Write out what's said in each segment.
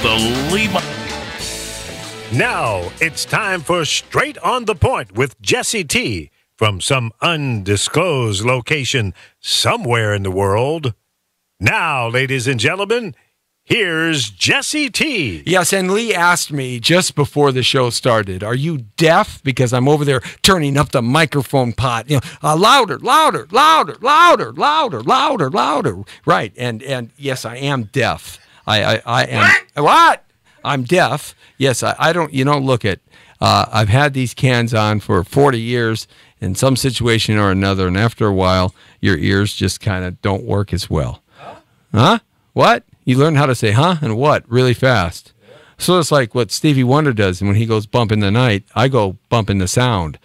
the Lima. Now it's time for Straight on the Point with Jesse T. from some undisclosed location somewhere in the world. Now, ladies and gentlemen, here's Jesse T. Yes, and Lee asked me just before the show started, are you deaf? Because I'm over there turning up the microphone pot, louder, louder, louder, louder, louder, louder, louder. Right, and yes, I am deaf. I am. What? I'm deaf. Yes, I don't, look at, I've had these cans on for 40 years in some situation or another, and after a while, your ears just kind of don't work as well. Huh? What? You learn how to say huh and what really fast. So it's like what Stevie Wonder does, and when he goes bump in the night, I go bump in the sound.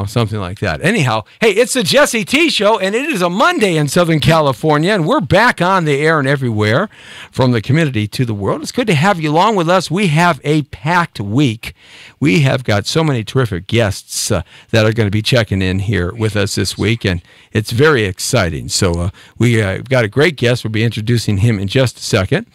Something like that. Anyhow, hey, it's the Jesse T Show, and it is a Monday in Southern California, and we're back on the air and everywhere from the community to the world. It's good to have you along with us. We have a packed week. We have got so many terrific guests that are going to be checking in here with us this week, and it's very exciting. So we've got a great guest. We'll be introducing him in just a second.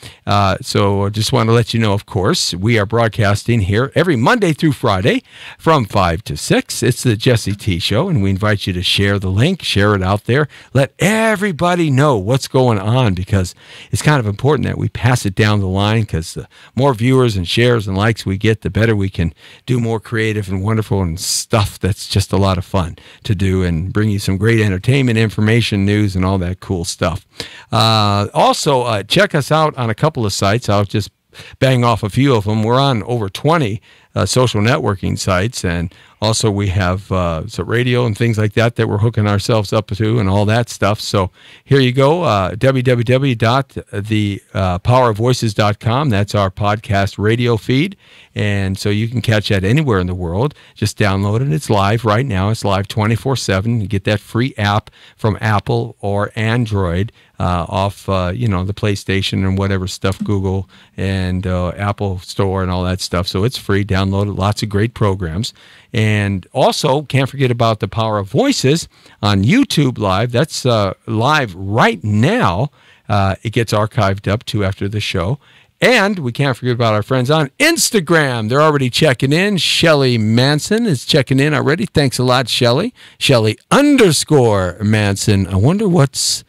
So I just want to let you know, of course, we are broadcasting here every Monday through Friday from 5 to 6. It's the Jesse T Show, and we invite you to share the link, share it out there, let everybody know what's going on, because it's kind of important that we pass it down the line, because the more viewers and shares and likes we get, the better we can do more creative and wonderful and stuff that's just a lot of fun to do and bring you some great entertainment, information, news, and all that cool stuff. Also, check us out on a couple of sites. I'll just bang off a few of them. We're on over 20 social networking sites, and also we have radio and things like that we're hooking ourselves up to and all that stuff. So here you go, www.thepowerofvoices.com. That's our podcast radio feed, and so you can catch that anywhere in the world. Just download it. It's live right now. It's live 24/7. You get that free app from Apple or Android off the PlayStation and whatever stuff, Google and Apple Store and all that stuff. So it's free. Download it. Lots of great programs. And also, can't forget about the Power of Voices on YouTube Live. That's live right now. It gets archived up too after the show. And we can't forget about our friends on Instagram. They're already checking in. Shelly Manson is checking in already. Thanks a lot, Shelly. Shelly_Manson. I wonder what's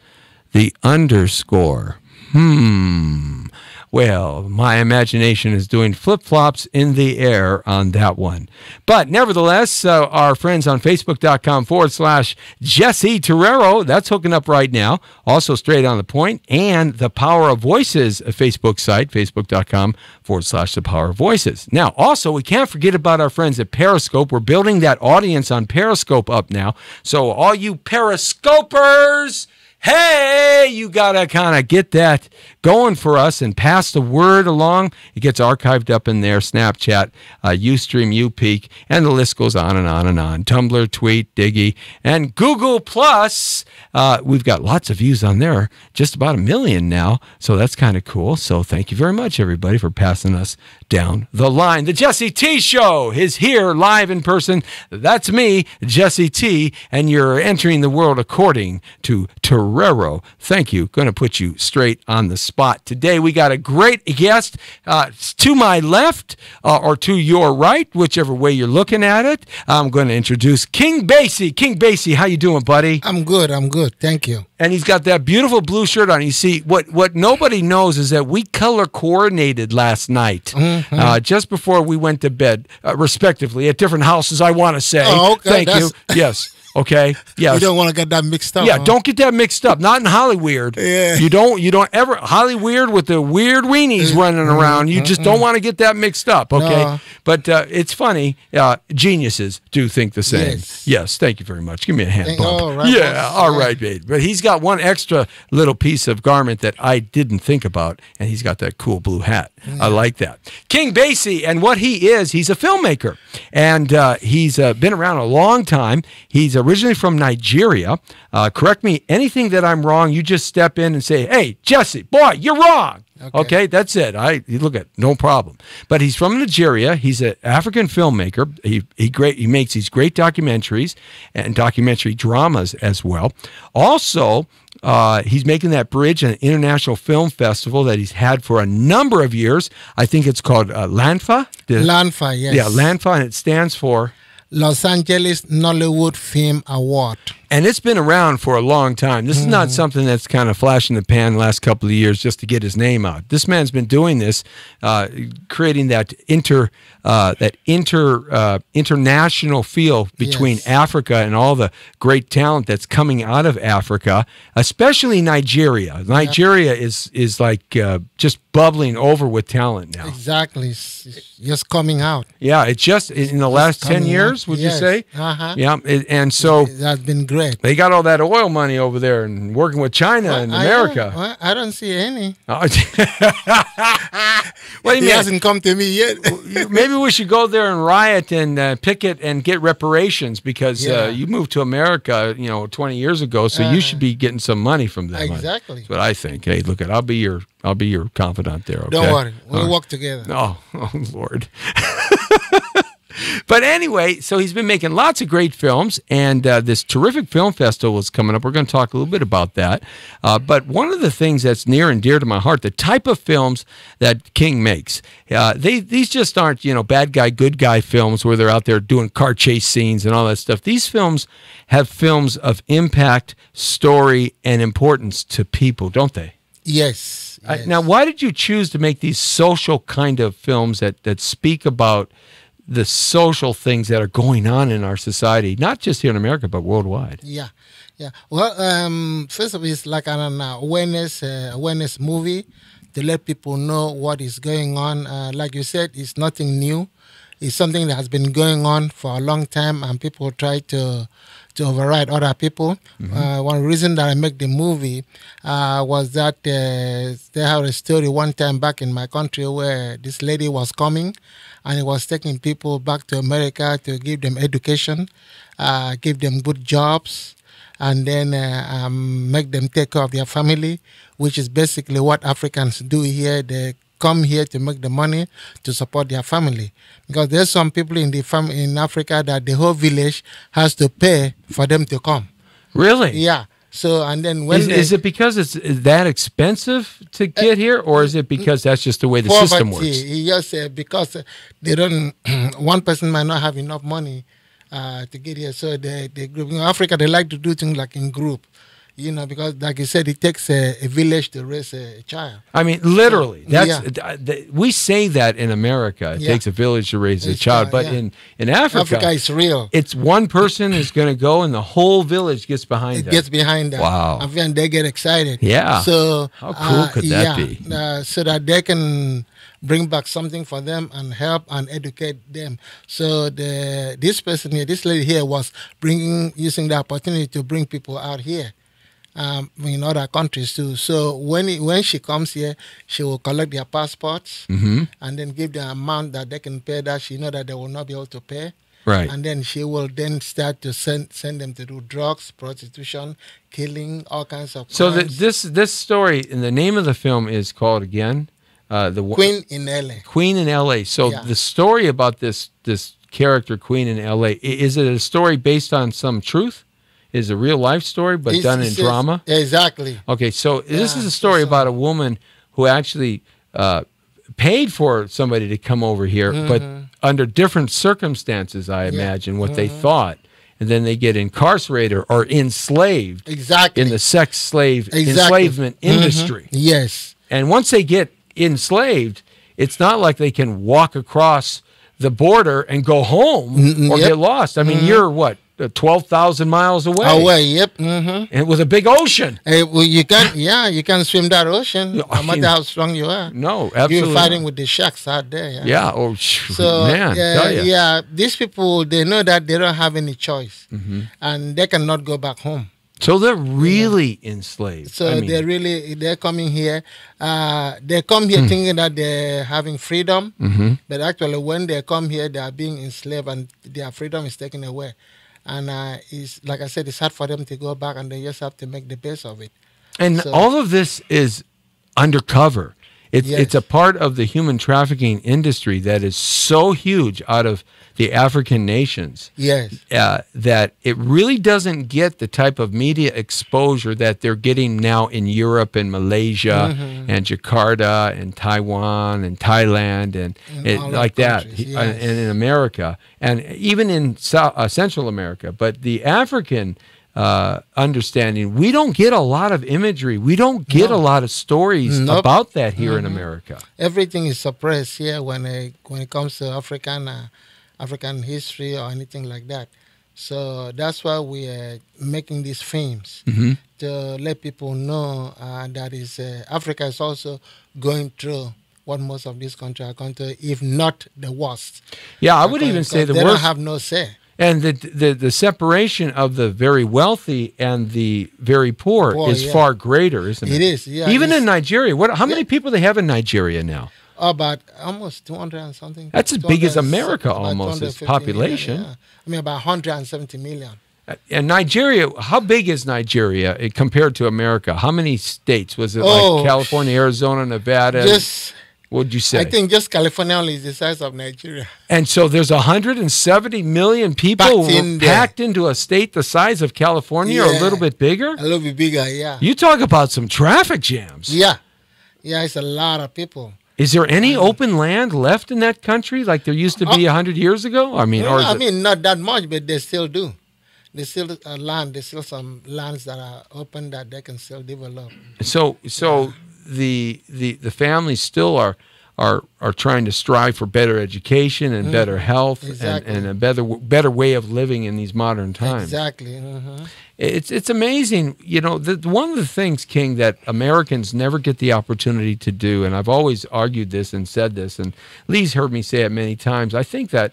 the underscore. Well, my imagination is doing flip-flops in the air on that one. But nevertheless, our friends on Facebook.com/Jesse Terrero, that's hooking up right now. Also Straight on the Point, and the Power of Voices Facebook site, Facebook.com/The Power of Voices. Now, also, we can't forget about our friends at Periscope. We're building that audience on Periscope up now. So all you Periscopers, hey, you got to kind of get that going for us and pass the word along. It gets archived up in there, Snapchat, Ustream, Upeak, and the list goes on and on and on. Tumblr, Tweet, Diggy, and Google+. We've got lots of views on there, just about 1 million now, so that's kind of cool. So thank you very much, everybody, for passing us down the line. The Jesse T Show is here live in person. That's me, Jesse T, and you're entering the world according to Terrero. Thank you. Going to put you straight on the spot. Today we got a great guest to my left or to your right, whichever way you're looking at it. I'm going to introduce King Basie. King Basie, how you doing, buddy? I'm good. Thank you. And he's got that beautiful blue shirt on. You see, what nobody knows is that we color coordinated last night, just before we went to bed, respectively, at different houses, I want to say. Oh, okay. Thank you. Yes. Okay. Yeah. You don't want to get that mixed up. Yeah. Don't get that mixed up. Not in Hollyweird. Yeah. You don't ever Hollyweird with the weird weenies running around. You just don't want to get that mixed up. Okay. No. But it's funny. Geniuses do think the same. Yes. Thank you very much. Give me a hand bump. All right, yeah. All right, babe. But he's got one extra little piece of garment that I didn't think about, and he's got that cool blue hat. I like that. King Basie, and what he is, he's a filmmaker, and he's been around a long time. He's originally from Nigeria. Correct me anything that I'm wrong. You just step in and say, "Hey, Jesse, boy, you're wrong." Okay, that's it. You look at no problem. But he's from Nigeria. He's an African filmmaker. He makes these great documentaries and documentary dramas as well. Also, He's making that bridge, an international film festival that he's had for a number of years. I think it's called LANFA. LANFA, yes. Yeah, LANFA, and it stands for Los Angeles Nollywood Film Award. And it's been around for a long time. This is not something that's kind of flash in the pan the last couple of years just to get his name out. This man's been doing this, creating that international feel between Yes. Africa and all the great talent that's coming out of Africa, especially Nigeria. Nigeria is like just bubbling over with talent now. Exactly. It's just coming out. Yeah, it's just in the last 10 coming years, out. would Yes. you say? Uh-huh. Yeah, and so That's been great. they got all that oil money over there and working with China and America. I don't see any. Oh, what do you He mean? hasn't come to me yet. Maybe we should go there and riot and picket and get reparations because Yeah. you moved to America, 20 years ago, so you should be getting some money from them. Exactly. That's what I think. Hey, look, I'll be your confidant there. Okay? Don't worry. We'll All right. work together. Oh, Lord. But anyway, so he's been making lots of great films, and this terrific film festival is coming up. We're going to talk a little bit about that. But one of the things that's near and dear to my heart, the type of films that King makes, these just aren't, bad guy, good guy films where they're out there doing car chase scenes and all that stuff. These films have films of impact, story, and importance to people, don't they? Yes. Yes. Now, why did you choose to make these social kind of films that speak about the social things that are going on in our society, not just here in America, but worldwide? Yeah. Well, first of all, it's like an awareness movie to let people know what is going on. Like you said, it's nothing new. It's something that has been going on for a long time, and people try to override other people. One reason that I make the movie was that they had a story one time back in my country where this lady was coming and it was taking people back to America to give them education, give them good jobs, and then make them take care of their family, which is basically what Africans do here. They come here to make the money to support their family, because there's some people in in Africa that the whole village has to pay for them to come. Really? Yeah. So and then when Is it because it's that expensive to get here, or is it because that's just the way the system works? He just because they don't. One person might not have enough money to get here, so they group. In Africa, they like to do things like in group. Because like you said, it takes a village to raise a child. I mean, literally. Yeah. We say that in America. It Yeah. takes a village to raise a It's child. child, But yeah. in Africa, Africa is real. it's one person is going to go and the whole village gets behind It them. gets behind them. Wow. And then they get excited. Yeah. So How cool could that be? So that they can bring back something for them and help and educate them. So this person here, this lady here, was using the opportunity to bring people out here. In other countries too. So when she comes here, she will collect their passports and then give the amount that they can pay that she know that they will not be able to pay. Right. And then she will then start to send them to do drugs, prostitution, killing, all kinds of So crimes. this story, and the name of the film is called again? Queen in LA. Queen in L.A. So Yeah. the story about this character, Queen in L.A., is it a story based on some truth? Is it a real life story, but done in drama? Exactly. Okay, so this is Yeah, a story so- about a woman who actually paid for somebody to come over here, but under different circumstances, I imagine, what they thought. And then they get incarcerated or enslaved Exactly. in the Exactly. enslavement industry. Yes. And once they get enslaved, it's not like they can walk across the border and go home or yep. get lost. I mean, you're what, 12,000 miles away? Away. Yep. And with a big ocean. Well, you can swim that ocean, No, no matter how strong you are. No, absolutely. You're fighting not. with the sharks out there. Yeah. Yeah. Oh, So man, tell ya. yeah, these people, they know that they don't have any choice, Mm-hmm. and they cannot go back home. So they're really enslaved. So I mean, they're coming here. They come here thinking that they're having freedom, but actually when they come here, they are being enslaved, and their freedom is taken away. And it's like I said, it's hard for them to go back, and they just have to make the best of it. and so- all of this is undercover. It's a part of the human trafficking industry that is so huge out of the African nations. Yes. That it really doesn't get the type of media exposure that they're getting now in Europe and Malaysia and Jakarta and Taiwan and Thailand and like that, and in America and even in Central America. But the African understanding, we don't get a lot of imagery. We don't get a lot of stories about that here in America. Everything is suppressed here when it comes to African history or anything like that. So that's why we are making these films to let people know that Africa is also going through what most of these countries are going to, if not the worst. Yeah, I would even say the worst. They don't have no say. And the separation of the very wealthy and the very poor is far greater, isn't it? It is, yeah. Even in Nigeria. How many people they have in Nigeria now? About almost 200 and something. That's as big as America almost as population. Million, yeah. I mean, about 170 million. And Nigeria, how big is Nigeria compared to America? How many states? Was it like California, Arizona, Nevada? What would you say? I think just California only is the size of Nigeria. And so there's 170 million people packed into a state the size of California or a little bit bigger? A little bit bigger, yeah. You talk about some traffic jams. Yeah. Yeah, it's a lot of people. Is there any open land left in that country like there used to be 100 years ago? I mean, not that much, but they still do. There's still land. There's still some lands that are open that they can still develop. So the families still are trying to strive for better education and better health and a better way of living in these modern times. Exactly. It's amazing, one of the things, King, that Americans never get the opportunity to do, and I've always argued this and said this, and Lee's heard me say it many times. I think that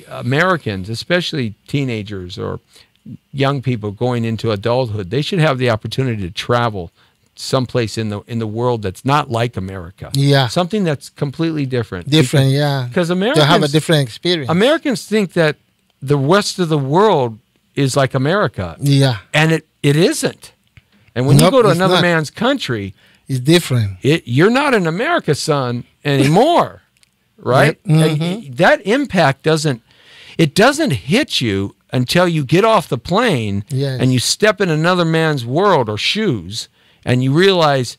Americans, especially teenagers or young people going into adulthood, they should have the opportunity to travel someplace in the world that's not like America. Yeah. Something that's completely different. Because Americans to have a different experience. Americans think that the rest of the world is like America. Yeah. And it isn't. And when you go to another man's country, it's different. You're not in America, son, anymore. Right? That impact doesn't hit you until you get off the plane and you step in another man's world or shoes. And you realize,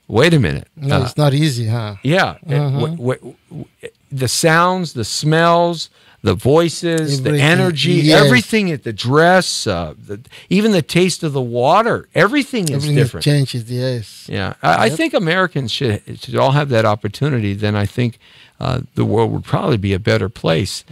wait a minute. No, it's not easy, huh? Yeah. The sounds, the smells, the voices, the energy, everything, the dress, even the taste of the water, everything is different. Changes, yes. Yeah. I think Americans should all have that opportunity. Then I think the world would probably be a better place,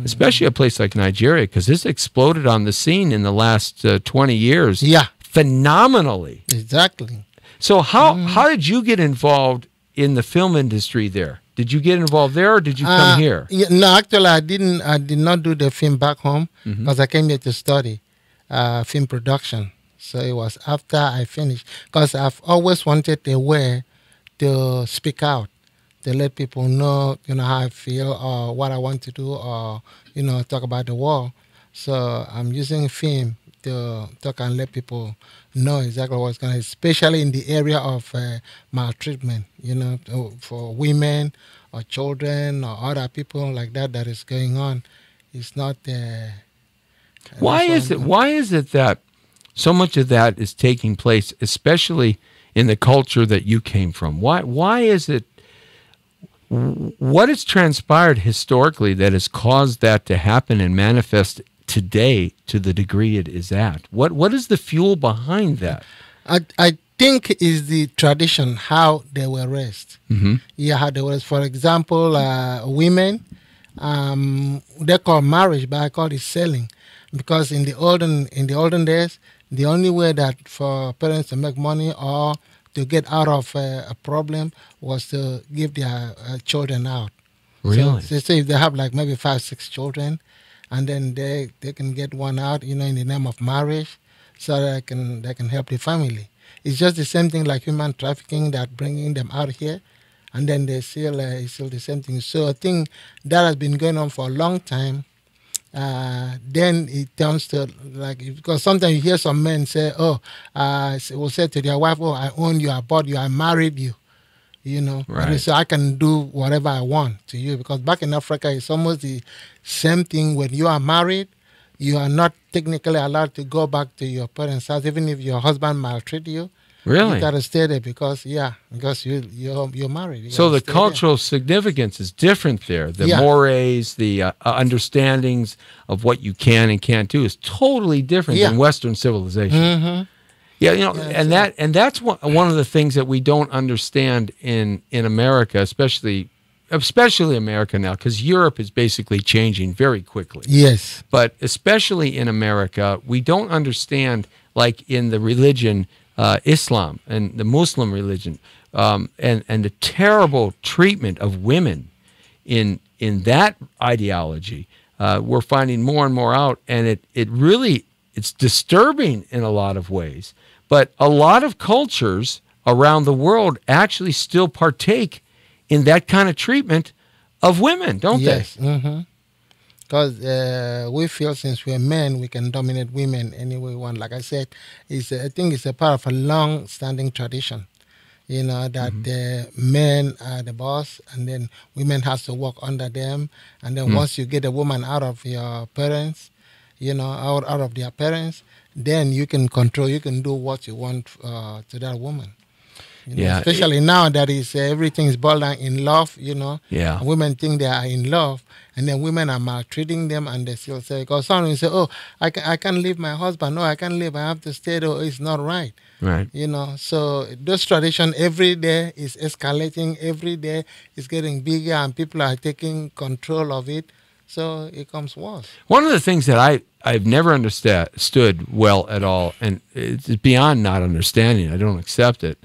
especially a place like Nigeria, because this exploded on the scene in the last 20 years. Yeah. Phenomenally. Exactly. So how did you get involved in the film industry there? Did you get involved there or did you come here? Yeah, no, actually I did not do the film back home because I came here to study film production. So it was after I finished, because I've always wanted a way to speak out, to let people know, how I feel or what I want to do or, talk about the war. So I'm using film to talk and let people know exactly what's going on, especially in the area of maltreatment, for women or children or other people like that is going on. It's not... Why is it that so much of that is taking place, especially in the culture that you came from? Why is it... What has transpired historically that has caused that to happen and manifest today to the degree it is at? What is the fuel behind that? I think is the tradition, how they were raised. Yeah, how they were raised. For example, women, they call marriage, but I call it selling, because in the olden days, the only way that for parents to make money or to get out of a problem was to give their children out. Really? So if they have like maybe 5, 6 children, and then they can get one out, in the name of marriage, so they can help the family. It's just the same thing like human trafficking, that bringing them out here, and then they still it's still the same thing. So I think that has been going on for a long time. Then it turns to because sometimes you hear some men say, will say to their wife, "Oh, I own you, I bought you, I married you." You know, Right. so I can do whatever I want to you, because back in Africa, it's almost the same thing. When you are married, you are not technically allowed to go back to your parents' house, even if your husband maltreat you. Really? You gotta stay there because you're married. You So gotta the stay there. cultural significance is different there. The Yeah. mores, the understandings of what you can and can't do is totally different Yeah. than Western civilization. Mm-hmm. Yeah, you know, Yeah, and that's one of the things that we don't understand in America, especially America now, because Europe is basically changing very quickly. Yes. But especially in America, we don't understand, like in the religion Islam and the Muslim religion, and the terrible treatment of women in that ideology. We're finding more and more out, and it really it's disturbing in a lot of ways. But a lot of cultures around the world actually still partake in that kind of treatment of women, don't Yes. they? Mm-hmm. Because we feel since we're men, we can dominate women any way we want. Like I said, I think it's a part of a long-standing tradition. You know that men are the boss, and then women has to work under them. And then once you get a woman out of your parents, out of their parents, then you can control. You can do what you want to that woman. Yeah. Especially now that is everything is boiled down in love. Yeah. Women think they are in love, and then women are maltreating them, and they still say, because some will say, "Oh, I can't leave my husband. No, I can't leave. I have to stay there. It's not right." Right. So those tradition every day is escalating. Every day is getting bigger, and people are taking control of it. So it comes worse. One of the things that I've never understood well at all, and it's beyond not understanding, I don't accept it.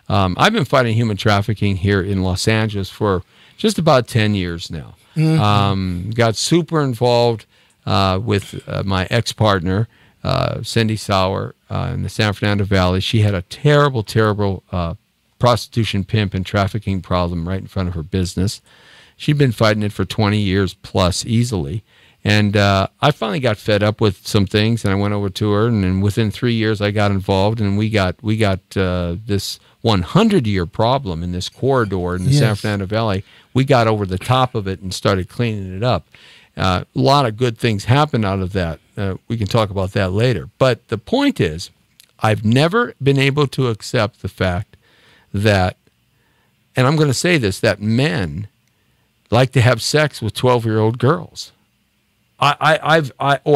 I've been fighting human trafficking here in Los Angeles for just about 10 years now. Got super involved with my ex-partner, Cindy Sauer, in the San Fernando Valley. She had a terrible, terrible prostitution pimp and trafficking problem right in front of her business. She'd been fighting it for 20 years plus easily. And I finally got fed up with some things, and I went over to her, and then within 3 years I got involved, and we got this 100-year problem in this corridor in the San Fernando Valley. We got over the top of it and started cleaning it up. A lot of good things happened out of that. We can talk about that later. But the point is, I've never been able to accept the fact that, and I'm going to say this, that men like to have sex with 12-year-old girls. Or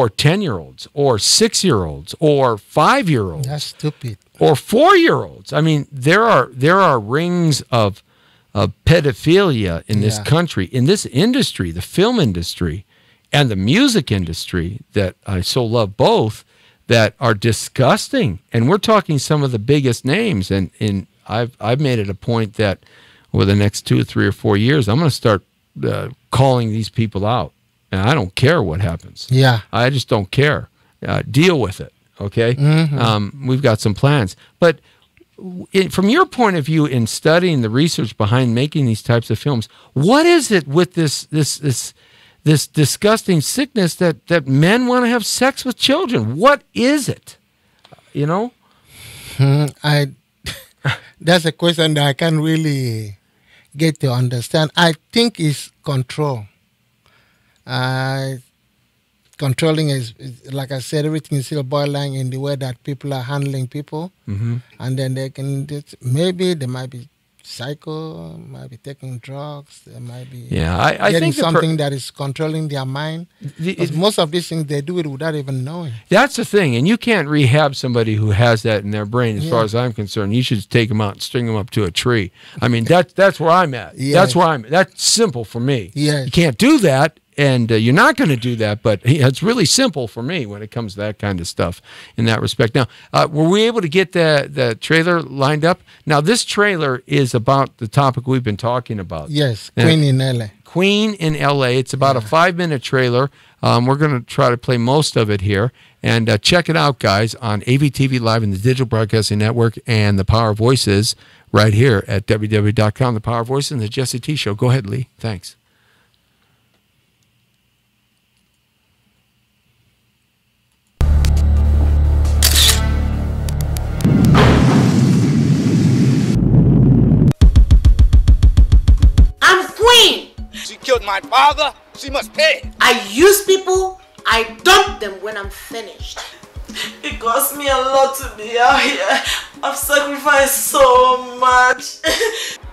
10-year-olds, or 6-year-olds, or 5-year-olds. That's stupid. Or 4-year-olds. I mean, there are rings of pedophilia in this country, in this industry, the film industry, and the music industry that I so love both, that are disgusting. And we're talking some of the biggest names. And I've made it a point that over the next 2 or 3 or 4 years, I'm going to start calling these people out. And I don't care what happens. Yeah. I just don't care. Deal with it, okay? We've got some plans. But from your point of view in studying the research behind making these types of films, what is it with this disgusting sickness that men want to have sex with children? What is it? You know? That's a question that I can't really get to understand. I think it's control. Controlling is, like I said, everything is still boiling in the way that people are handling people. And then maybe they might be psycho, might be taking drugs, they might be I getting think something that is controlling their mind. Because most of these things, they do it without even knowing. That's the thing, and you can't rehab somebody who has that in their brain. As far as I'm concerned, you should take them out and string them up to a tree. I mean, that's where I'm at. That's where I'm. That's simple for me. Yes. You can't do that. And you're not going to do that, but it's really simple for me when it comes to that kind of stuff in that respect. Now, were we able to get the trailer lined up? Now, this trailer is about the topic we've been talking about. Yes, Queen in L.A. Queen in L.A. It's about a 5-minute trailer. We're going to try to play most of it here. And check it out, guys, on AVTV Live and the Digital Broadcasting Network and the Power Voices right here at www.com. The Power Voices and the Jesse T Show. Go ahead, Lee. Thanks. my father, she must pay. I use people, I dump them when I'm finished. It costs me a lot to be out here. I've sacrificed so much.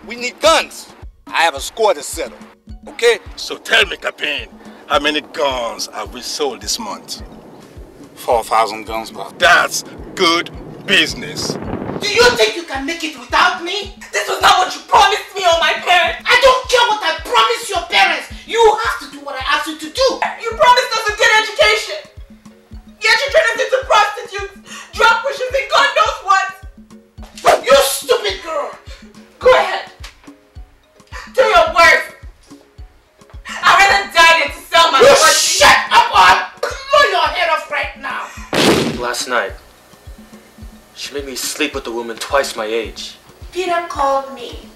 We need guns. I have a score to settle. Okay? So tell me, Captain, how many guns have we sold this month? 4,000 guns, boss. That's good business. Do you think you can make it without me? This was not what you promised me or my parents. I don't care what I promised your parents. You have to do what I asked you to do. You promised us a good education. Yet you turned us into prostitutes, drug pushers, and God knows what. You stupid girl. Go ahead. Do your worst. I'd rather die than to sell my body. Shut up or blow your head off right now. Last night, she made me sleep with a woman twice my age. Peter called me.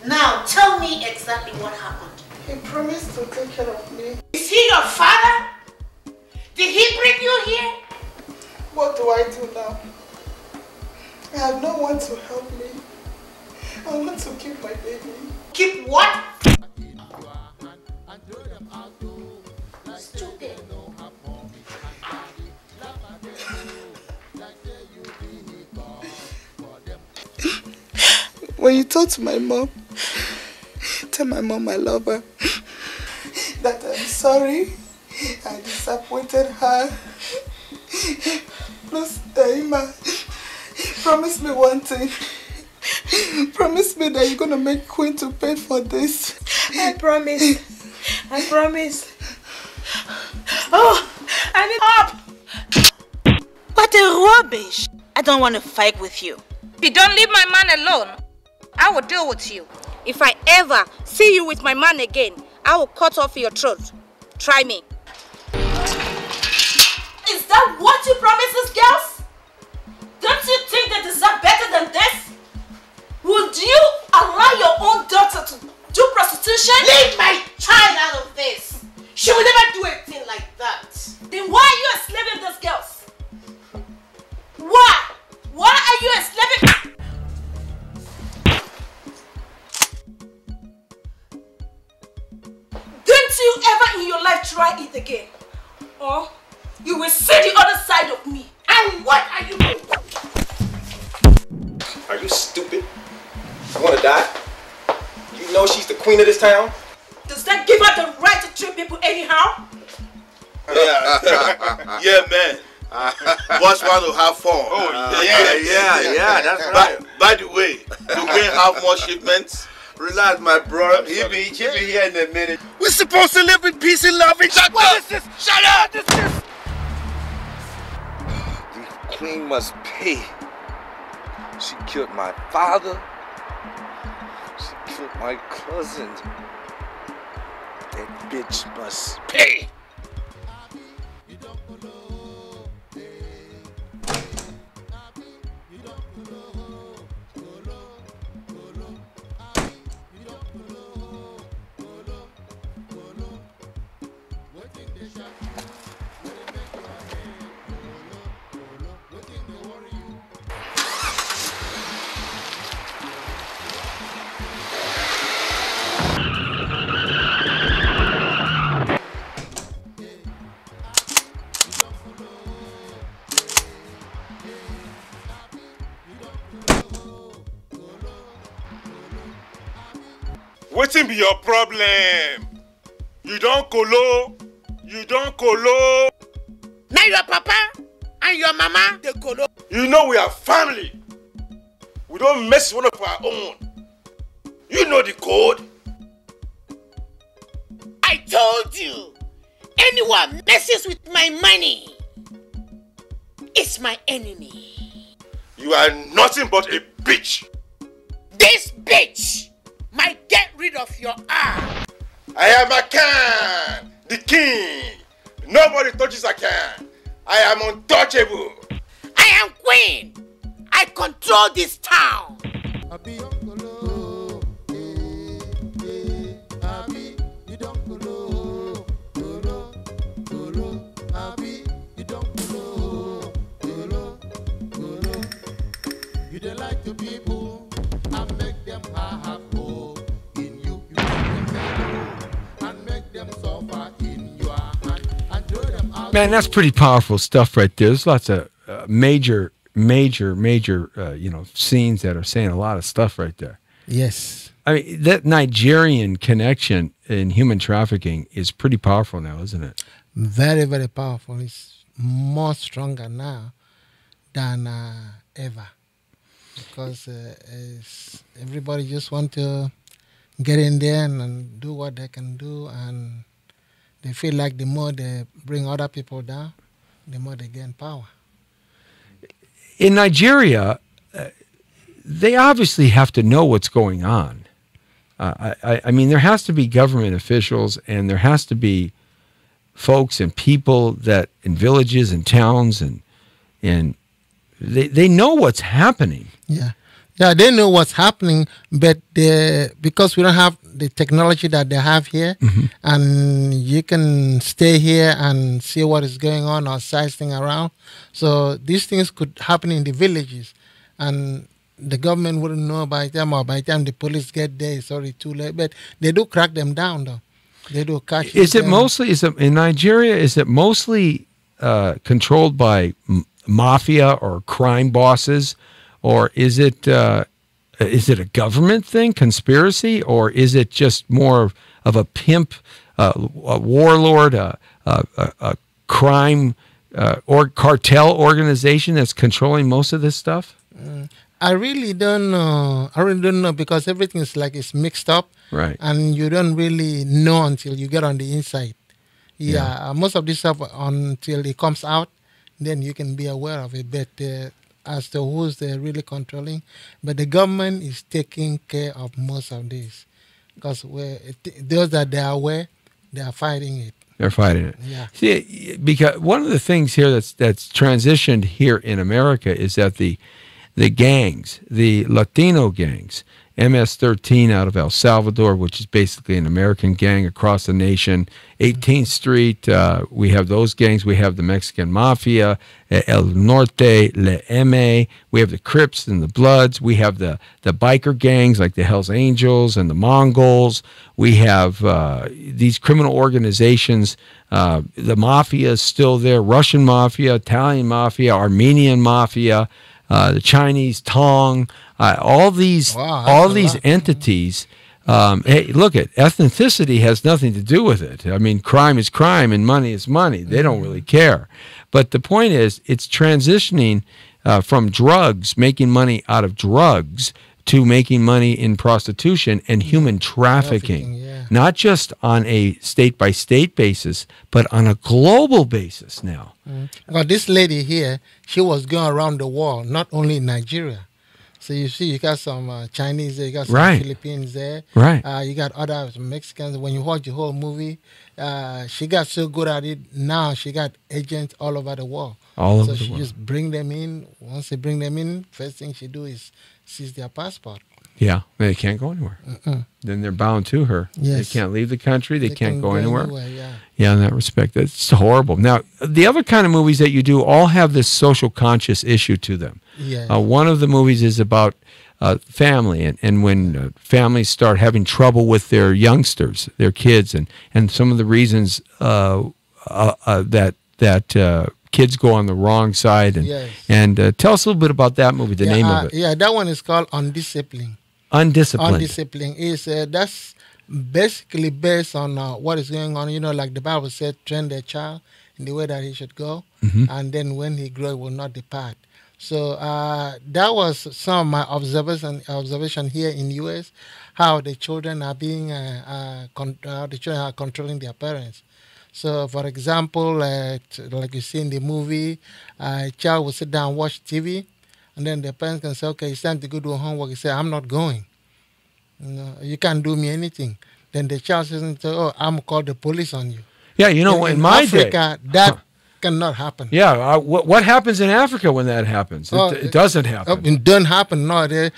Now tell me exactly what happened. He promised to take care of me. Is he your father? Did he bring you here? What do I do now? I have no one to help me. I want to keep my baby. Keep what? Stupid. When you talk to my mom, tell my mom I love her. That I'm sorry I disappointed her. Plus, Ima, promise me one thing. Promise me that you're gonna make Queen to pay for this. I promise. I promise. Oh, I need help. What a rubbish. I don't want to fight with you. If you don't leave my man alone, I will deal with you. If I ever see you with my man again, I will cut off your throat. Try me. Is that what you promised us, girls? Don't you think they deserve better than this? Would you allow your own daughter to do prostitution? Leave my child out of this. She will never do a thing like that. Then why are you enslaving those girls? Why? Why are you enslaving? Don't you ever in your life try it again? Or you will see the other side of me. And what are you doing? Are you stupid? You wanna die? You know she's the queen of this town? Does that give her the right to treat people anyhow? Yeah, yeah, man. Boss want to have fun. Oh, yeah, that's right. By the way, you can have more shipments. Relax, my bro. He'll be here in a minute. We're supposed to live in peace and love. What is this? Shut up! What is this? The queen must pay. She killed my father. She killed my cousin. That bitch must pay. Wetin be your problem? You don't colo. You don't colo. Now your papa and your mama, they colo. You know we are family. We don't mess with one of our own. You know the code. I told you, anyone messes with my money is my enemy. You are nothing but a bitch. This bitch might get rid of your arm. I am Akan, the king. Nobody touches Akan. I am untouchable. I am queen. I control this town. You like the people and make them happy in you. You make them Man, that's pretty powerful stuff right there. There's lots of major scenes that are saying a lot of stuff right there. Yes. I mean, that Nigerian connection in human trafficking is pretty powerful now, isn't it? Very, very powerful. It's more stronger now than ever, because everybody just want to get in there and do what they can do, and they feel like the more they bring other people down, the more they gain power. In Nigeria, they obviously have to know what's going on. I mean, there has to be government officials, and there has to be folks and people that in villages and towns, and they know what's happening. Yeah, they know what's happening, but because we don't have the technology that they have here, and you can stay here and see what is going on or sizing around. So these things could happen in the villages, and the government wouldn't know by the time, or by the time the police get there, it's already too late. But they do crack them down, though. They do catch them. In Nigeria, is it mostly controlled by mafia or crime bosses, or is it a government thing, conspiracy, or is it just more of a pimp, a warlord, a crime or cartel organization that's controlling most of this stuff? I really don't know. Because everything is like it's mixed up, right? And you don't really know until you get on the inside. Most of this stuff until it comes out, then you can be aware of it. But as to who's they're really controlling, but the government is taking care of most of this, because those that they are aware, they are fighting it. They're fighting it. Yeah. See, because one of the things here that's transitioned here in America is that the gangs, the Latino gangs, MS-13 out of El Salvador, which is basically an American gang across the nation, 18th Street, we have those gangs. We have the Mexican Mafia, El Norte, Le M.A. We have the Crips and the Bloods. We have the biker gangs like the Hells Angels and the Mongols. We have these criminal organizations. The Mafia is still there, Russian Mafia, Italian Mafia, Armenian Mafia, the Chinese Tong, all these entities. Hey, look, ethnicity has nothing to do with it. I mean, crime is crime and money is money. They don't really care. But the point is, it's transitioning from drugs, making money out of drugs, to making money in prostitution and human trafficking. Not just on a state-by-state basis, but on a global basis now. Well, this lady here, she was going around the world, not only in Nigeria. So you see, you got some Chinese there, you got some Philippines there. You got other Mexicans. When you watch the whole movie, she got so good at it. Now she got agents all over the world. So she just bring them in. Once they bring them in, first thing she do is seize their passport. Yeah, they can't go anywhere. Then they're bound to her. They can't leave the country. They can't go anywhere. Yeah, in that respect, that's horrible. Now, the other kind of movies that you do all have this social conscious issue to them. One of the movies is about family, and when families start having trouble with their youngsters, their kids, and some of the reasons that kids go on the wrong side. And tell us a little bit about that movie, the name of it. Yeah, that one is called Undisciplined. Undisciplined. Undisciplined is that's basically based on what is going on. You know, like the Bible said, train their child in the way that he should go, and then when he grows, will not depart. So that was some of my observation here in the U.S. How the children are being controlling their parents. So, for example, like you see in the movie, a child will sit down and watch TV, and then the parents can say, okay, it's time to go do homework. He say, I'm not going. You can't do me anything. Then the child says, oh, I'm going to call the police on you. Yeah, you know, in my Africa, that cannot happen. Yeah, what happens in Africa when that happens? It doesn't happen. It doesn't happen, no. A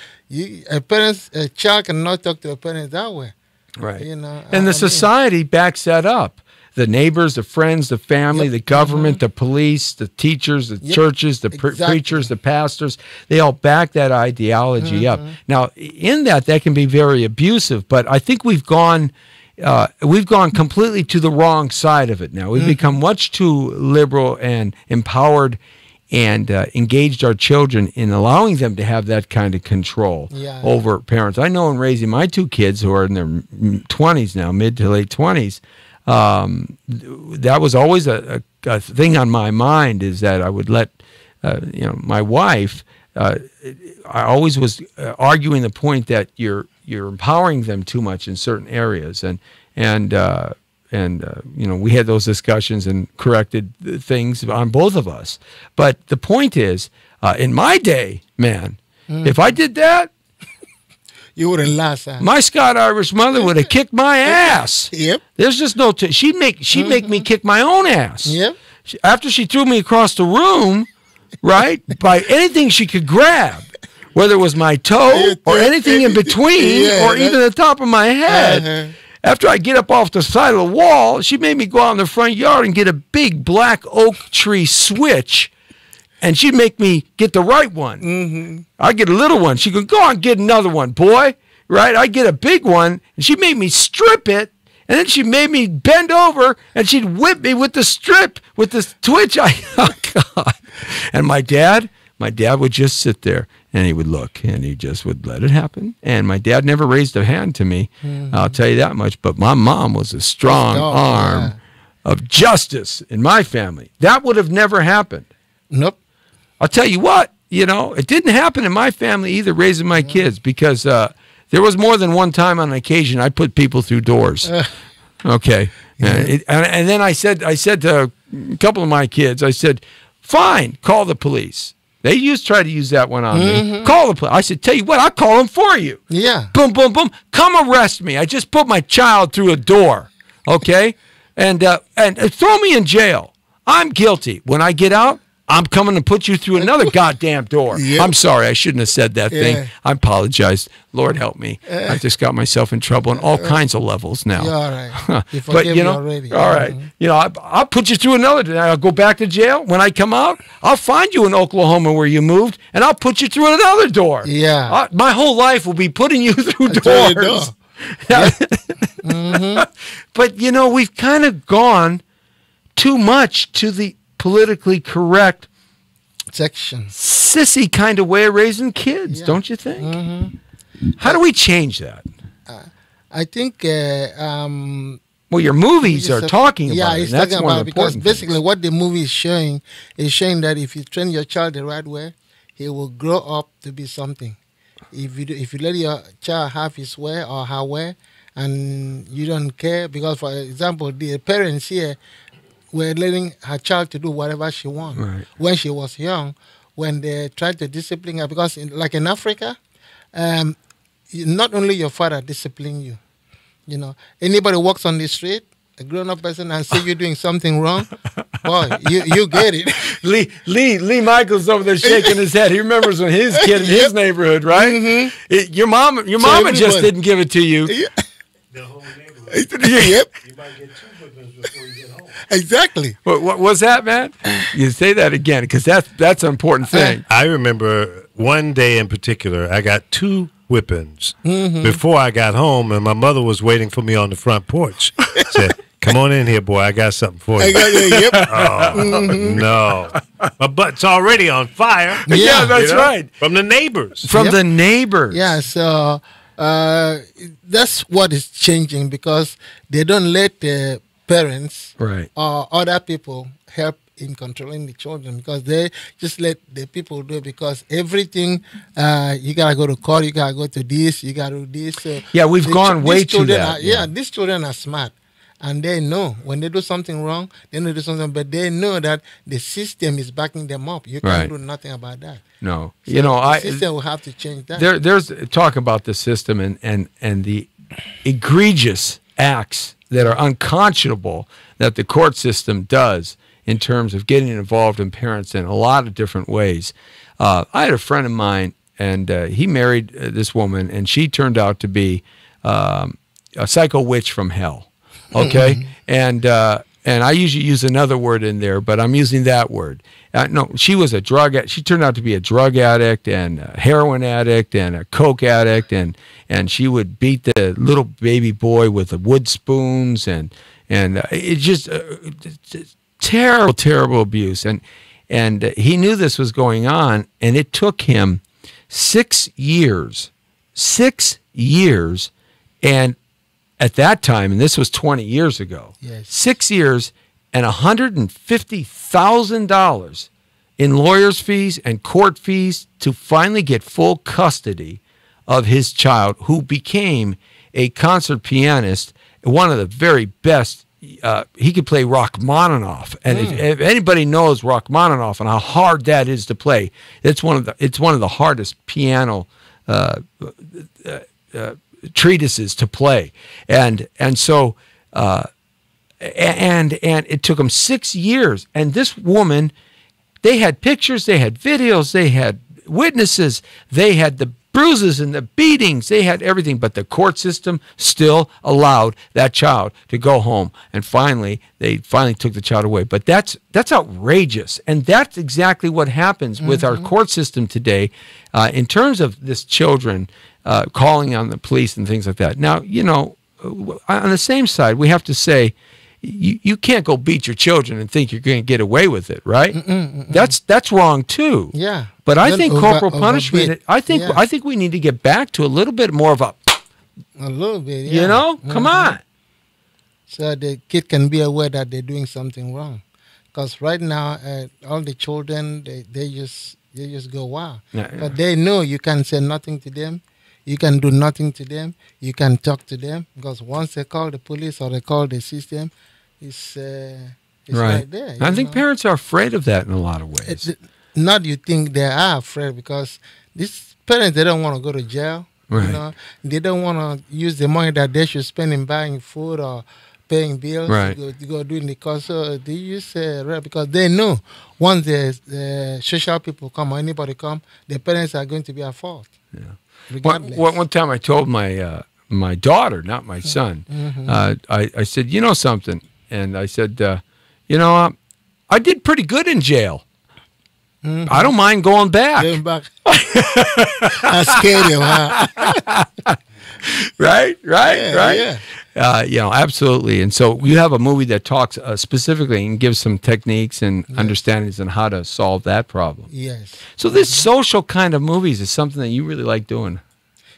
child cannot talk to a parent that way. Right. You know, and the society backs that up. The neighbors, the friends, the family, the government, the police, the teachers, the churches, the preachers, the pastors, they all back that ideology up. Now, in that can be very abusive, but I think we've gone we've gone completely to the wrong side of it now. We've become much too liberal and empowered and engaged our children in allowing them to have that kind of control over parents. I know in raising my 2 kids who are in their 20s now, mid to late 20s, that was always a thing on my mind, is that I would let my wife. I always was arguing the point that you're empowering them too much in certain areas, and we had those discussions and corrected things on both of us. But the point is, in my day, man, if I did that, you wouldn't last. My Scott-Irish mother would have kicked my ass. Yep. There's just no. She'd make me kick my own ass. Yep. After she threw me across the room, right, by anything she could grab, whether it was my toe or anything in between, or even the top of my head. After I get up off the side of the wall, she made me go out in the front yard and get a big black oak tree switch, and she'd make me get the right one. I'd get a little one. She'd go on, get another one, boy. Right? I'd get a big one, and she made me strip it, and then she made me bend over, and she'd whip me with the strip, with the twitch. Oh, God. And my dad would just sit there, and he would look, and he just would let it happen. And my dad never raised a hand to me, I'll tell you that much. But my mom was a strong arm of justice in my family. That would have never happened. Nope. I'll tell you what, it didn't happen in my family either, raising my kids, because there was more than one time on occasion I put people through doors. Okay. And then I said to a couple of my kids, I said, fine, call the police. They try to use that one on me. Call the police. I said, tell you what, I'll call them for you. Yeah. Boom, boom, boom. Come arrest me. I just put my child through a door. Okay? And throw me in jail. I'm guilty. When I get out, I'm coming to put you through another goddamn door. Yep. I'm sorry. I shouldn't have said that thing. I apologize. Lord help me. I just got myself in trouble on all kinds of levels now. You're all right. But, already. All right. I'll put you through another. I'll go back to jail. When I come out, I'll find you in Oklahoma where you moved, and I'll put you through another door. Yeah. My whole life will be putting you through doors. But, we've kind of gone too much to the politically correct section, sissy kind of way of raising kids, don't you think? How do we change that? I think your movies are talking about it. That's one of the because important basically things. what the movie is showing that if you train your child the right way, he will grow up to be something. If you let your child have his way or her way, and you don't care, because for example, the parents here were letting her child to do whatever she wants. Right. When she was young, when they tried to discipline her, because like in Africa, not only your father discipline you. Anybody walks on the street, a grown-up person, and see you doing something wrong, boy, you get it. Lee Michaels over there shaking his head. He remembers when his kid in his neighborhood, right? Your mama just didn't give it to you. The whole neighborhood. Yep. You might get 2 whippings before you get home. Exactly. What was that, man? You say that again, because that's an important thing. I remember one day in particular, I got 2 whippings before I got home, and my mother was waiting for me on the front porch. Said, come on in here, boy. I got something for you. No. My butt's already on fire. Yeah, that's right. From the neighbors. From the neighbors. Yeah, so that's what is changing, because they don't let the parents or other people help in controlling the children, because they just let the people do it, because everything, you got to go to court, you got to go to this, you got to do this. So we've gone way too that. These children are smart. And they know when they do something wrong, they know do something, but they know that the system is backing them up. You can't do nothing about that. No, so the system will have to change that. There's talk about the system and the egregious acts that are unconscionable that the court system does in terms of getting involved in parents in a lot of different ways. I had a friend of mine, and he married this woman, and she turned out to be a psycho witch from hell. Okay, and and I usually use another word in there, but I'm using that word. No, she was a she turned out to be a drug addict and a heroin addict and a coke addict, and she would beat the little baby boy with the wood spoons, and it just terrible abuse. And he knew this was going on, and it took him 6 years. 6 years, and at that time, and this was 20 years ago, 6 years and $150,000 in lawyers' fees and court fees to finally get full custody of his child, who became a concert pianist, one of the very best. He could play Rachmaninoff, and if anybody knows Rachmaninoff and how hard that is to play, it's one of the hardest piano treatises to play, and so it took him 6 years. And this woman, they had pictures, they had videos, they had witnesses, they had the bruises and the beatings, they had everything, but the court system still allowed that child to go home. And they finally took the child away. But that's outrageous, and that's exactly what happens with our court system today, in terms of this children calling on the police and things like that. Now, on the same side, we have to say, you can't go beat your children and think you're going to get away with it, right? That's wrong too. Yeah. But I think corporal punishment. I think we need to get back to a little bit more of a little bit. Yeah. Come on. So the kid can be aware that they're doing something wrong, because right now all the children they just go wild. But they know you can say nothing to them. You can do nothing to them. You can talk to them, because once they call the police or they call the system, it's right there. I think parents are afraid of that in a lot of ways. Not you think they are afraid, because these parents, they don't want to go to jail. Right. They don't want to use the money that they should spend in buying food or paying bills to go doing the course. So they use because they know once the social people come or anybody come, the parents are going to be at fault. Yeah. One time I told my daughter, not my son, I said, you know something? And I said, I did pretty good in jail. I don't mind going back. Going back. I scared you, huh? Right. Yeah. Absolutely. And so you have a movie that talks specifically and gives some techniques and understandings on how to solve that problem. Yes. So this social kind of movies is something that you really like doing.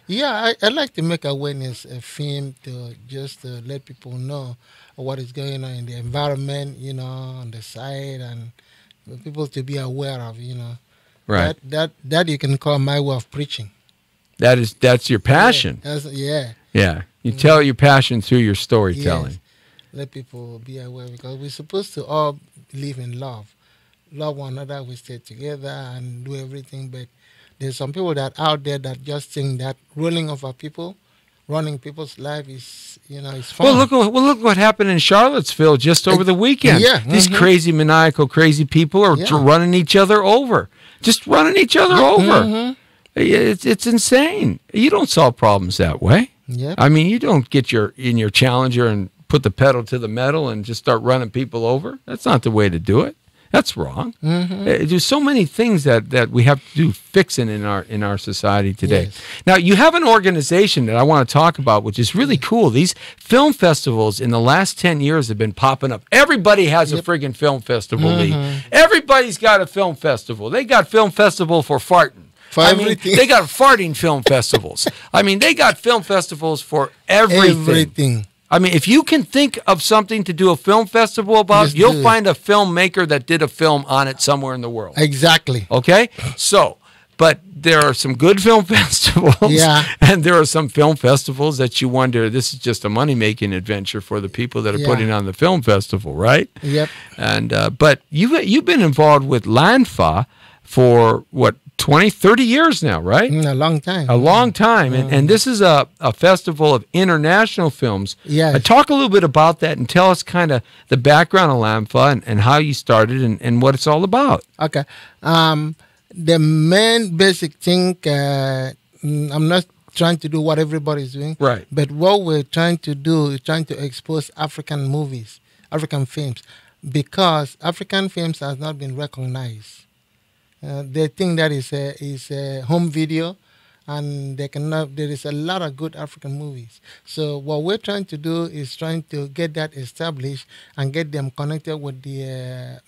Yeah, I like to make awareness a film to just let people know what is going on in the environment, on the side, and for people to be aware of, Right. That you can call my way of preaching. That's your passion. Yeah. You tell your passion through your storytelling. Yes. Let people be aware, because we're supposed to all live in love. Love one another, we stay together and do everything. But there's some people that out there that just think that rolling over people, running people's life is, is fun. Well, look what happened in Charlottesville just over the weekend. Yeah. These crazy, maniacal, crazy people are running each other over. Just running each other over. It's insane. You don't solve problems that way. Yep. I mean, you don't get in your Challenger and put the pedal to the metal and just start running people over. That's not the way to do it. That's wrong. There's so many things that we have to do fixing in our society today. Yes. Now, you have an organization that I want to talk about, which is really cool. These film festivals in the last 10 years have been popping up. Everybody has a friggin' film festival, Lee. Everybody's got a film festival. They got film festival for farting. They got farting film festivals. They got film festivals for everything. If you can think of something to do a film festival about, you'll find a filmmaker that did a film on it somewhere in the world. Exactly. Okay? So, but there are some good film festivals. Yeah. And there are some film festivals that you wonder, this is just a money-making adventure for the people that are putting on the film festival, right? Yep. And but you've been involved with LANFA for, 20, 30 years now, right? A long time. A long time. And this is a festival of international films. Yes. Talk a little bit about that and tell us kind of the background of LANFA and how you started and what it's all about. Okay. The main basic thing, I'm not trying to do what everybody's doing. Right. But what we're trying to do is trying to expose African movies, African films, because African films has not been recognized. They think that is a home video, and they cannot. There is a lot of good African movies. So what we're trying to do is trying to get that established and get them connected with the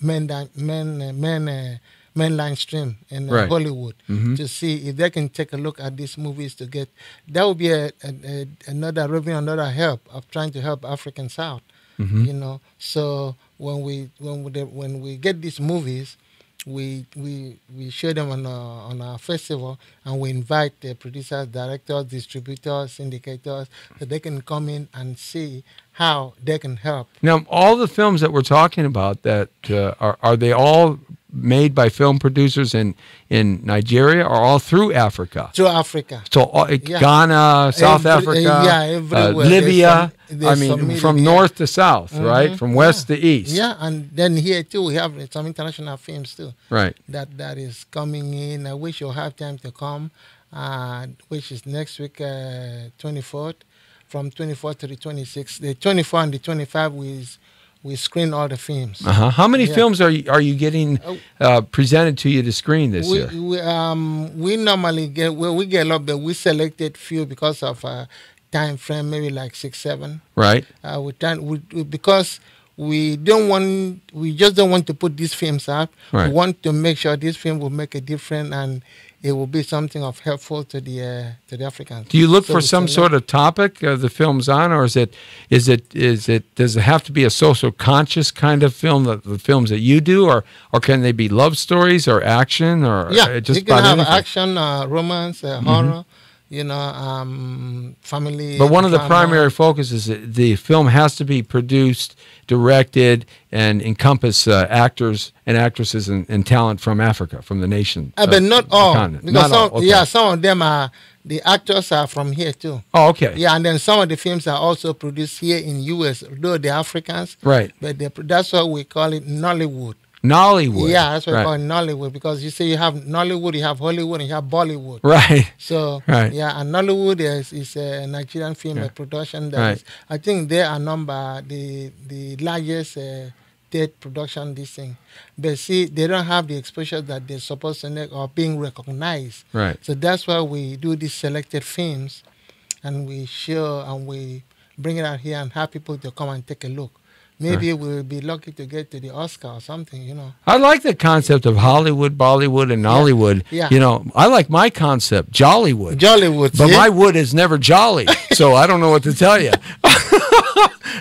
mainline stream in Hollywood to see if they can take a look at these movies to get. That would be another revenue, another help of trying to help Africans out. You know, so when we get these movies, we show them on our festival, and we invite the producers, directors, distributors, syndicators, so they can come in and see how they can help. Now, all the films that we're talking about, that are they all made by film producers in Nigeria, or all through Africa? Through Africa. So Ghana, South Africa, Libya. From north to south, right? From west to east. Yeah, and then here too we have some international films too. Right. That is coming in. I wish you'll have time to come, which is next week, 24th, from 24th to the 26th. The 24th and the 25th we screen all the films. How many films are you getting presented to you to screen this year? We normally get we get a lot, but we selected few because of time frame, maybe like 6, 7. Right. Because we just don't want to put these films out. Right. We want to make sure this film will make a difference and it will be something of helpful to the Africans. Do you look for some sort of topic the film's on, or does it have to be a social conscious kind of film, the films that you do, or can they be love stories or action, or just you can have anything? action, romance, horror, family. But one of the drama. primary focuses is the film has to be produced, directed, and encompass actors and actresses and talent from Africa, from the nation. But not all. Because not all. Okay. Some of them are, the actors are from here too. Oh, okay. Yeah, and then some of the films are also produced here in U.S., though they're Africans. Right. But that's why we call it Nollywood. Nollywood. Yeah, that's what we call it, Nollywood, because you say you have Nollywood, you have Hollywood, and you have Bollywood. Right. So, yeah, and Nollywood is a Nigerian film production that is, I think they are the largest state production, this thing. But see, they don't have the exposure that they're supposed to make or being recognized. Right. So that's why we do these selected films, and we show and we bring it out here and have people to come and take a look. Maybe we'll be lucky to get to the Oscar or something, you know. I like the concept of Hollywood, Bollywood, and Nollywood. Yeah. You know, I like my concept, Jollywood. Jollywood. But my wood is never jolly, so I don't know what to tell you.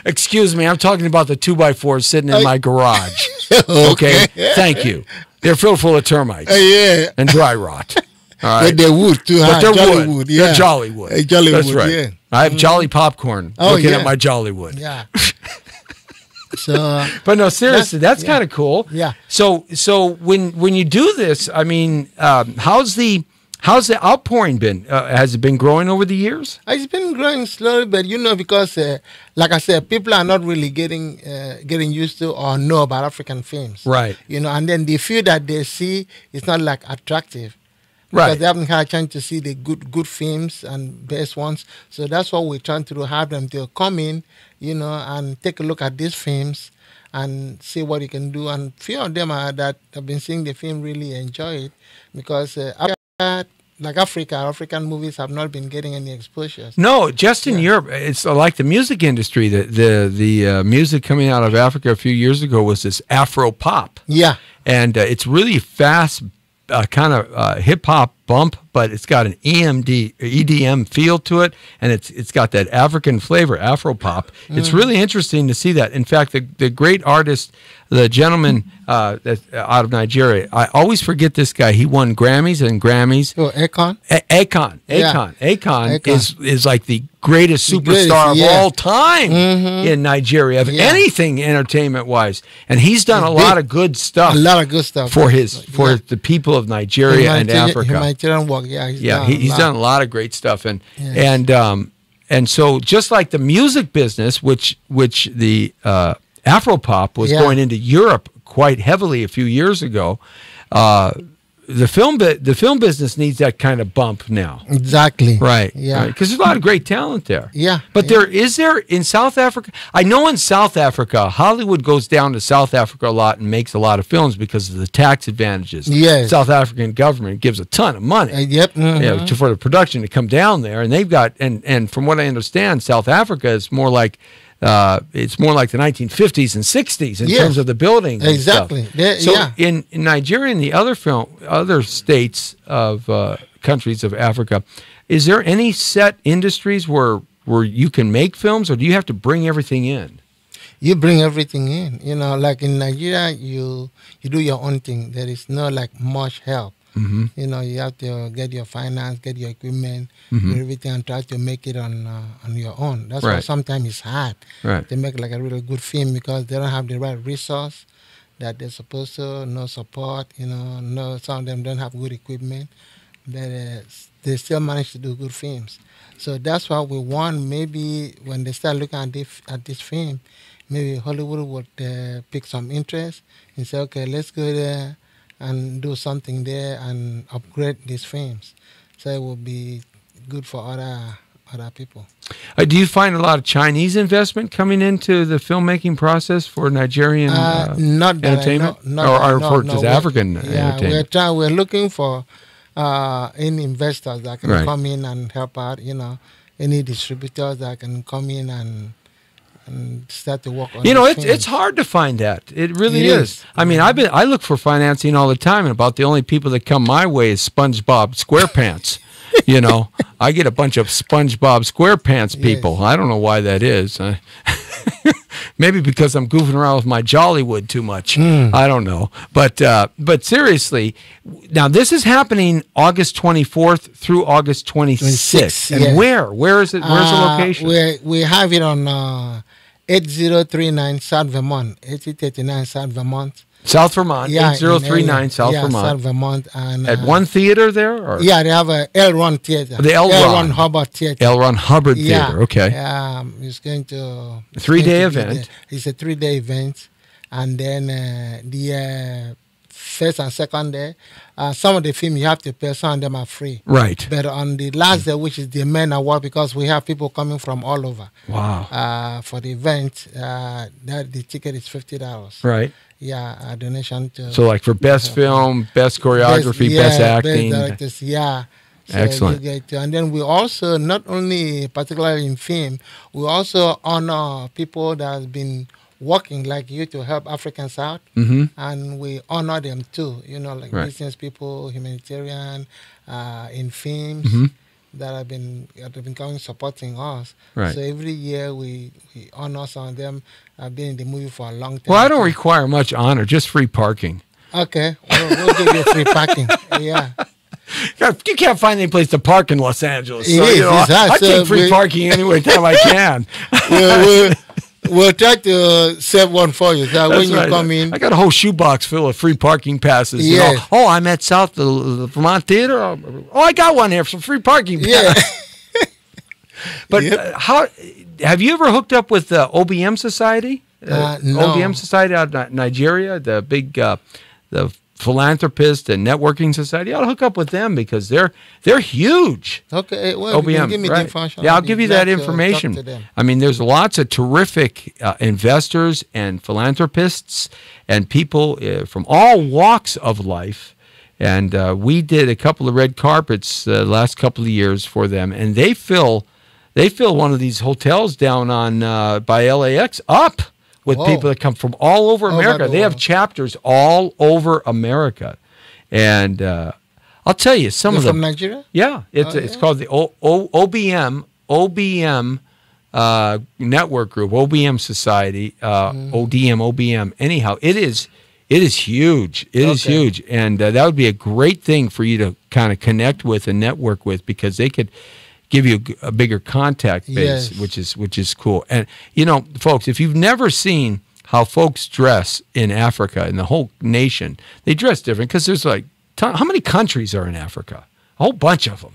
Excuse me, I'm talking about the 2x4s sitting in my garage. Okay? Thank you. They're filled full of termites and dry rot. All right. But they're wood too. But they're Jollywood, wood. They're Jollywood. Jollywood, That's right. yeah. I have Jolly popcorn looking at my Jollywood. Yeah. So, but no, seriously, that's kind of cool. Yeah. So when you do this, I mean, how's the outpouring been? Has it been growing over the years? It's been growing slowly, but because, like I said, people are not really getting used to or know about African films. Right. And then the few that they see, it's not like attractive. Right. Because they haven't had a chance to see the good films and best ones. So that's what we're trying to do, have them to come in, and take a look at these films and see what you can do. And few of them that have been seeing the film really enjoy it, because African movies have not been getting any exposure. No, just in Europe, it's like the music industry. The music coming out of Africa a few years ago was this Afro pop. Yeah. And it's really fast, kind of hip hop bump, but it's got an EDM feel to it, and it's got that African flavor, Afro pop. It's really interesting to see that. In fact, the great artist, the gentleman that's out of Nigeria, I always forget this guy. He won Grammys and Grammys. Oh, Akon. Akon is like the greatest superstar of all time in Nigeria, of anything entertainment wise, and he's done a lot of good stuff. For the people of Nigeria and Africa. He's done a lot of great stuff, and so just like the music business, which the Afropop was going into Europe quite heavily a few years ago. the film business needs that kind of bump now. Exactly. Right. Yeah. Because there's a lot of great talent there. Yeah. But there in South Africa. I know in South Africa, Hollywood goes down to South Africa a lot and makes a lot of films because of the tax advantages. Yes. South African government gives a ton of money. Yep. For the production to come down there, and they've got and from what I understand, South Africa is more like. It's more like the 1950s and 60s in terms of the buildings. Exactly. So in Nigeria and the other states of countries of Africa, is there any set industries where you can make films, or do you have to bring everything in? You bring everything in. You know, like in Nigeria, you do your own thing. There is no like much help. Mm-hmm. You know, you have to get your finance, get your equipment, do everything, and try to make it on your own. That's why sometimes it's hard to make like a really good film because they don't have the right resource that they're supposed to. No support, you know. No, some of them don't have good equipment, but they still manage to do good films. So that's why we want. Maybe when they start looking at this film, maybe Hollywood would pick some interest and say, okay, let's go there and do something there and upgrade these films. So it will be good for other people. Do you find a lot of Chinese investment coming into the filmmaking process for Nigerian not entertainment? Or just African entertainment? We're looking for any investors that can come in and help out, you know, any distributors that can come in and start to work on. You know, it's hard to find that. It really is. I mean, I look for financing all the time, and about the only people that come my way is SpongeBob SquarePants. You know, I get a bunch of SpongeBob SquarePants people. I don't know why that is. Maybe because I'm goofing around with my Jollywood too much. I don't know. But seriously, now this is happening August 24th through August 26th. And where? Where is it? Where's the location? We have it on 8039 South Vermont, 8039 South Vermont. South Vermont, 8039 South Vermont. South Vermont. And, at one theater there? Or? Yeah, they have a L. Ron Theater. The L. Ron Hubbard Theater. L. Ron Hubbard Theater, okay. It's going to... 3-day event. It's a 3-day event. And then the first and second day, some of the film you have to pay, some of them are free. Right. But on the last day, which is the main award, because we have people coming from all over. Wow. For the event, the ticket is $50. Right. Yeah, a donation to... So like for best film, best choreography, best acting. Best directors, yeah. So excellent. And then we also, not only particularly in film, we also honor people that have been working like you to help Africans out. And we honor them too, you know, like business people, humanitarian, in films. That have been coming supporting us. Right. So every year we honor some of them. I've been in the movie for a long time. Well, I don't require much honor, just free parking. Okay, we'll give you free parking. Yeah. You can't find any place to park in Los Angeles. So, I take free parking any time I can. We'll try to save one for you. So when you come in, I got a whole shoebox full of free parking passes. Yes. You know? Oh, I'm at South the Vermont Theater. Oh, I got one here, some free parking passes. But how have you ever hooked up with the OBM Society? No. OBM Society out of Nigeria, the big the philanthropist and networking society. I'll hook up with them because they're huge. Okay, well, OBM, give me the information. Yeah, I'll give you that information. I mean, there's lots of terrific investors and philanthropists and people from all walks of life. And we did a couple of red carpets the last couple of years for them, and they fill one of these hotels down on by LAX up with people that come from all over America. They have chapters all over America. And I'll tell you, some of them... from Nigeria? Yeah. It's called the OBM Network Group, OBM Society, OBM. Anyhow, it is huge. It is huge. And that would be a great thing for you to kind of connect with and network with because they could give you a bigger contact base, which is cool. And, you know, folks, if you've never seen how folks dress in Africa, in the whole nation, they dress different because there's like, how many countries are in Africa? A whole bunch of them.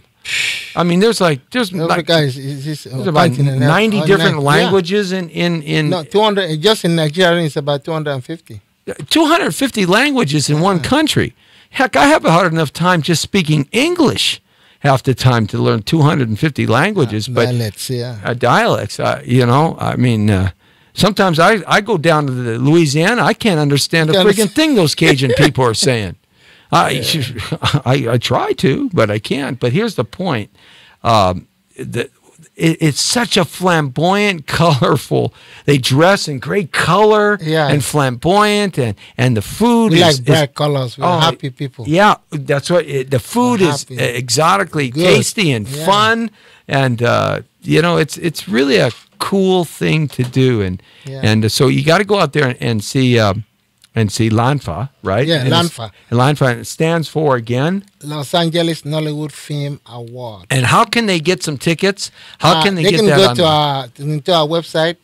I mean, there's about 90 different languages in... No, 200, just in Nigeria, it's about 250. 250 languages in one country. Heck, I have a hard enough time just speaking English half the time to learn 250 languages. But dialects, dialects, you know, I mean, sometimes I go down to Louisiana, I can't understand a friggin' thing those Cajun people are saying. I try to, but I can't. But here's the point. It's such a flamboyant, colorful. They dress in great color and flamboyant, and the food we is like bright colors. We're happy people. Yeah, that's what the food is exotically tasty and fun, and you know it's really a cool thing to do, and so you got to go out there and see. And see LANFA, right? Yeah, LANFA. LANFA, and it stands for, again? Los Angeles Nollywood Film Award. And how can they get some tickets? How can they get that? They can go to our website,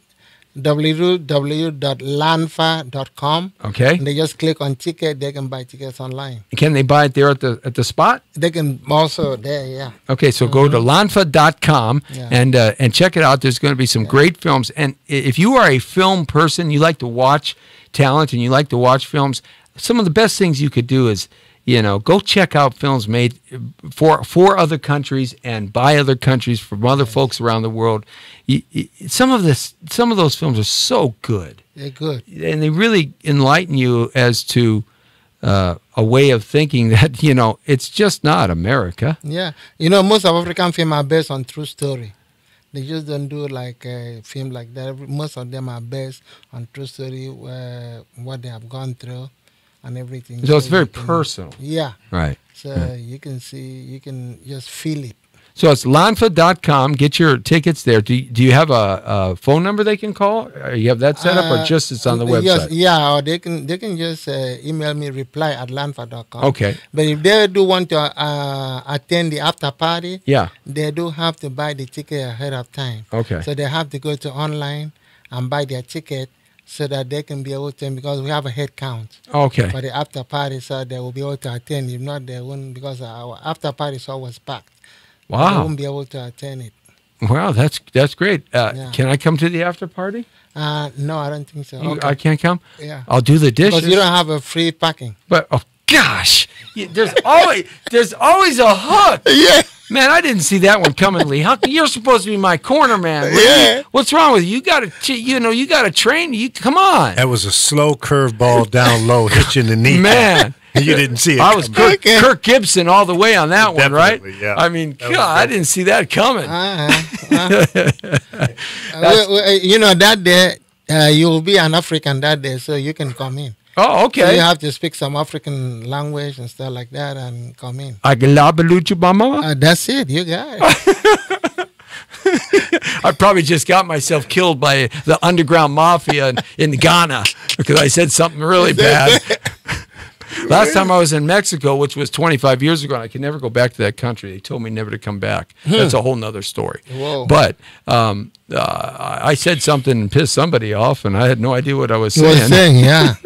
www.lanfa.com. Okay. And they just click on ticket. They can buy tickets online. Can they buy it there at the spot? They can also there, yeah. Okay, so go to lanfa.com and check it out. There's going to be some great films. And if you are a film person, you like to watch talent and you like to watch films, some of the best things you could do is, you know, go check out films made for other countries and by other countries from other folks around the world. Some of those films are so good. They're good, and they really enlighten you as to a way of thinking that, you know, it's just not America. Yeah, you know, most of African films are based on true story. They just don't do like a film like that. Most of them are based on true story, what they have gone through and everything. So it's very personal. Yeah. Right. So you can see, you can just feel it. So it's lanfa.com. Get your tickets there. Do you have a phone number they can call? Or you have that set up, or just it's on the website? Yes, yeah, or they can just email me reply@lanfa.com. Okay. But if they do want to attend the after party, they do have to buy the ticket ahead of time. Okay. So they have to go to online and buy their ticket so that they can be able to, because we have a head count. Okay. For the after party, so they will be able to attend. If not, they won't, because our after party is always packed. Wow. They won't be able to attend it. Wow, that's great. Can I come to the after party? No, I don't think so. Okay. I can't come? Yeah. I'll do the dishes. Because you don't have a free parking. But, oh, gosh. There's always a hook. Yeah. Man, I didn't see that one coming, Lee. You're supposed to be my corner man. Yeah. What's wrong with you? You got to train. Come on. That was a slow curveball down low, hit you in the knee. Man. You didn't see it. I was Kirk Gibson all the way on that one, right? Yeah. I mean, God, I didn't see that coming. You know, that day, you will be an African that day, so you can come in. Oh, okay. So you have to speak some African language and stuff like that and come in. That's it. You got it. I probably just got myself killed by the underground mafia in Ghana because I said something really bad. Last time I was in Mexico, which was 25 years ago, and I could never go back to that country. They told me never to come back. That's a whole nother story. Whoa. But I said something and pissed somebody off, and I had no idea what I was saying. You were saying, yeah.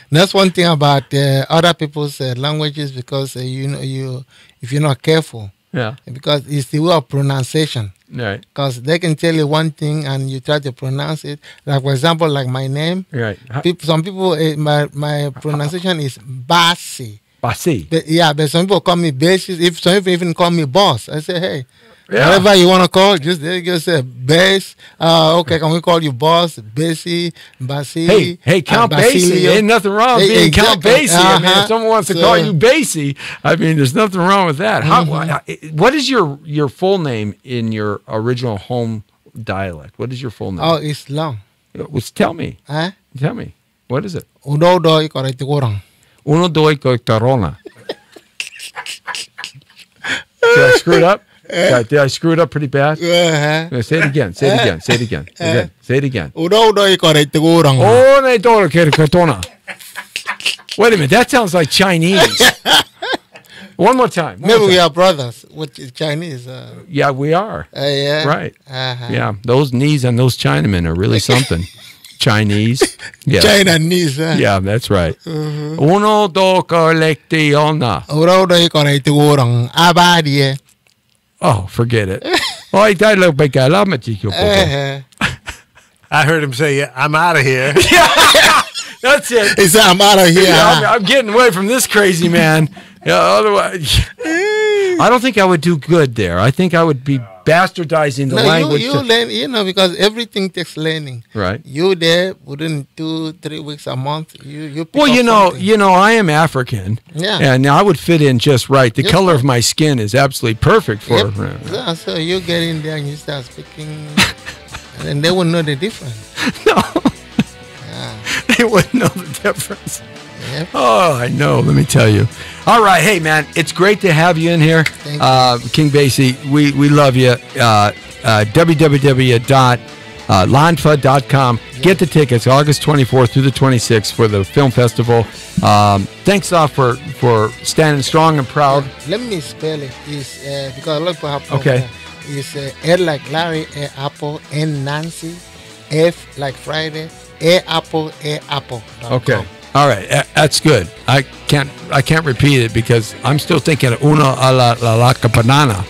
That's one thing about other people's languages, because if you're not careful, because it's the way of pronunciation. Right. Because they can tell you one thing and you try to pronounce it. Like, for example, like my name. Right. Some people, my pronunciation is Basi. Basi. But some people call me Basis. If some people even call me Boss, I say, hey, whatever you want to call, just say Bass. Okay, can we call you Boss, Basie, Basi? Hey, Count Basie. Ain't nothing wrong with being Count Basie. I mean, if someone wants to call you Basie, I mean, there's nothing wrong with that. What is your full name in your original home dialect? What is your full name? Oh, it's long. Tell me. Huh? Tell me. What is it? Uno doi koretikurang. Uno doi koretikurang. Did I screw it up? Did I screw it up pretty bad? Say it again. Say it again. Say it again. Okay. Say it again. Wait a minute. That sounds like Chinese. One more time. Maybe we are brothers with Chinese. Yeah, we are. Yeah. Right. Yeah. Those knees on those Chinamen are really something. Chinese. Yeah. China knees. Yeah, that's right. Uno do collectiona. Oh, forget it. I heard him say, I'm out of here. That's it. He said, I'm out of here. I'm getting away from this crazy man. Yeah, otherwise, I don't think I would do good there. I think I would be bastardizing the language. You learn, because everything takes learning. Right. You there within 2-3 weeks, a month. You pick well, up something. I am African. Yeah. And I would fit in just right. The color of my skin is absolutely perfect for. Yeah, so you get in there and you start speaking, and they won't know the difference. No. They wouldn't know the difference. Yep. Oh, I know. Let me tell you. All right. Hey, man, it's great to have you in here. Thank you. King Basie, we love you. www.lanfa.com. Get the tickets August 24th through the 26th for the film festival. Thanks for standing strong and proud. Let me spell it. It's, because a lot of people have okay. It's L like Larry, A apple, N Nancy, F like Friday, A apple. Okay. All right, that's good. I can't repeat it because I'm still thinking of uno a la banana.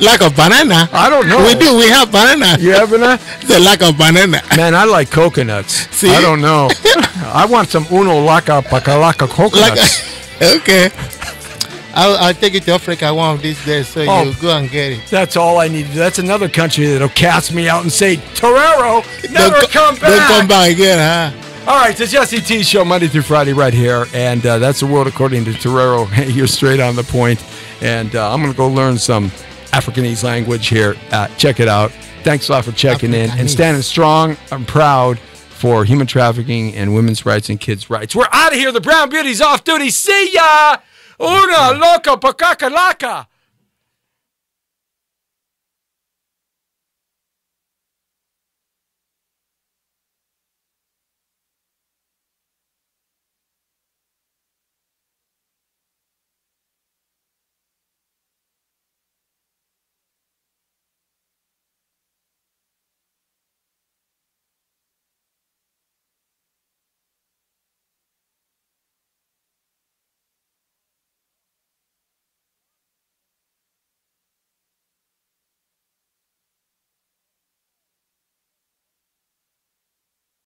Like a banana? I don't know. We do. We have banana. You have banana? The like a banana. Man, I like coconuts. See? I don't know. I want some uno laka coconuts. Okay. I'll take it to Africa one of these days, so you go and get it. That's all I need to do. That's another country that'll cast me out and say, Torero, never come back. Don't come back again, huh? All right, it's the Jesse T Show, Monday through Friday right here. And that's the world according to Torero. You're straight on the point. And I'm going to go learn some Africanese language here. Check it out. Thanks a lot for checking in and standing strong and proud for human trafficking and women's rights and kids' rights. We're out of here. The Brown Beauty's off duty. See ya! Una loca pacaca laca.